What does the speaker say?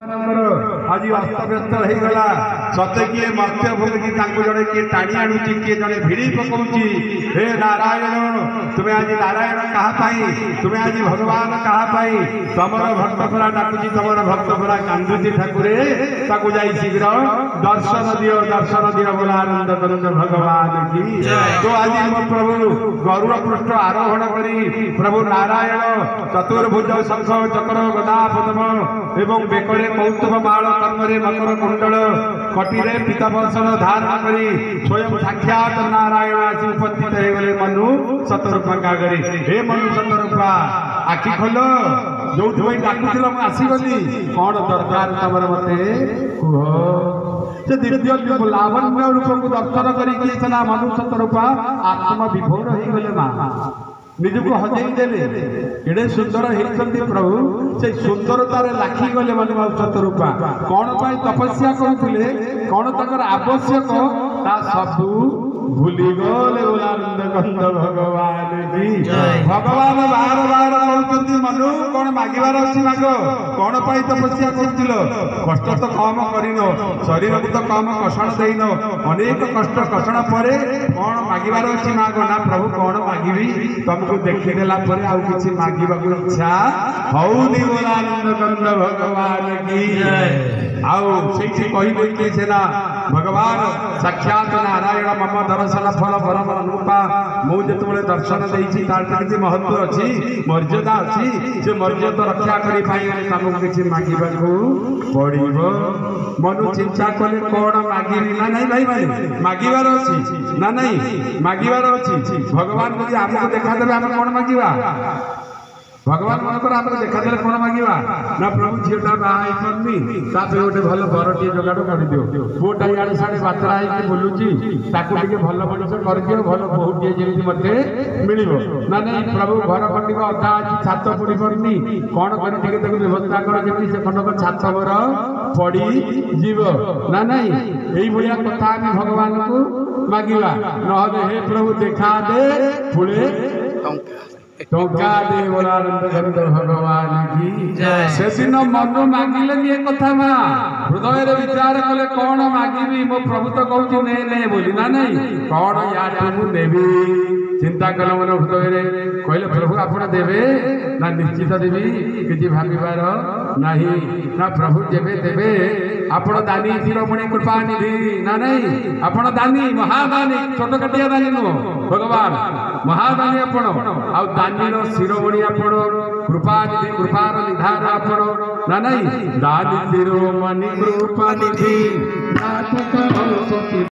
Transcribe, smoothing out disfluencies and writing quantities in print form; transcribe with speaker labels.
Speaker 1: आज अस्तव्यस्त हो गला सते किए मर्त्य भोगी जड़े किए टाणी आणुची किए जड़े भिड़ी पकाउची। हे नारायण तुम्हें आज नारायण कहा तुम्हें आज भगवान कहा तमर भक्त परा डाकुची तमर भक्त परा कांदुची ठाकुरे ताकू जाई शीघ्र दर्शन दियो बोला आनंद करंद भगवान की। तो आज मो प्रभु गरुड़ पृष्ठ आरोहण करी प्रभु नारायण चतुर्भुज शंख चक्र गदा पद्म एवं बेकरे कौस्तुभ माल कर्मरे मकर कुंडल कटिरे पीताम्बर धारण करी स्वयं साक्षात नारायण आसी उपस्थित हो गले मनु शतरूपा आगे। हे मनु शतरूपा आखि खोल जो डाकुल आसीगली कौन दरकार तमर मते कुह से दिव्य लावण्य रूप को दर्शन करके मनु शतरूपा आत्म विभोर हो गले माँ निज को हजई देले एडे सुंदर होती प्रभु से सुंदरतार लाखी गले मनु शतरूपा कौन पाई तपस्या करुले कौन तक आवश्यक ता सबू भूली गले आनंद कंद भगवान की। भगवान बार बार कहते मनु कौन मागिबार अच्छी माग कौन पाई तपस्या कर कष्ट तो कम करिन शरीर को तो कम कषण देन अनेक कष्ट कषण पर कौन मागिबार अच्छी माग ना प्रभु कौन मागिबी तुमको देखीदेला आउ किसी मागिबा इच्छा हौनी बोला आनंद कंद भगवान की। आउ से कही सेना भगवान साक्षात नारायण मम दर्शन फल परम अनुपा मुझे दर्शन देती किसी महत्व अच्छी मर्यादा अच्छी से मर्यादा रक्षा करमको किसी मांगा पड़ो मनु चिंता कले कौन मागिबी ना नहीं भाई भाई मागिबार अच्छी ना नहीं मागिबार अच्छी भगवान यदि आमको देखादेवे आम कौन मांगा भगवान मनकर आम देखादेले कौन मांगा ना प्रभु झीटा बाहर गोटे भल बरटे जोगाड़ कर दियो पुओटा इे साढ़े बातरा हो बुलूची भल मनुष्य कर दियो भल बहुटे जमी मत मिल ना नहीं प्रभु घर खंडिक अधा अच्छी छात पड़ी पारनी कौन कर व्यवस्था कर जमी से खंडक छात मोर पड़ी जीव ना नहीं यही भाया कथा आम भगवान को मांगा ना हे प्रभु देखा दे पुले टंका दे बोला आनंद भगवान की। से दिन मनु मांगिले ये कथा माँ हृदय विचार कले कौन मागिबी मो प्रभु तो कहूँ ने ने बोली ना नहीं कौन या देवी चिंता कल मन हृदय कहले प्रभु आप देवे ना निश्चित देवी किसी भाविबार नहीं ना प्रभु जेबे देवे आपण दानी शिरोमणि कृपा निधि ना नहीं आपण दानी महादानी छोट काटिया दानी नुह भगवान महादानी आपण आउ दानी शिरोमणि आपण कृपा निधि कृपार निधान आपण ना नहीं दानी शिरोमणि कृपा निधि नाथ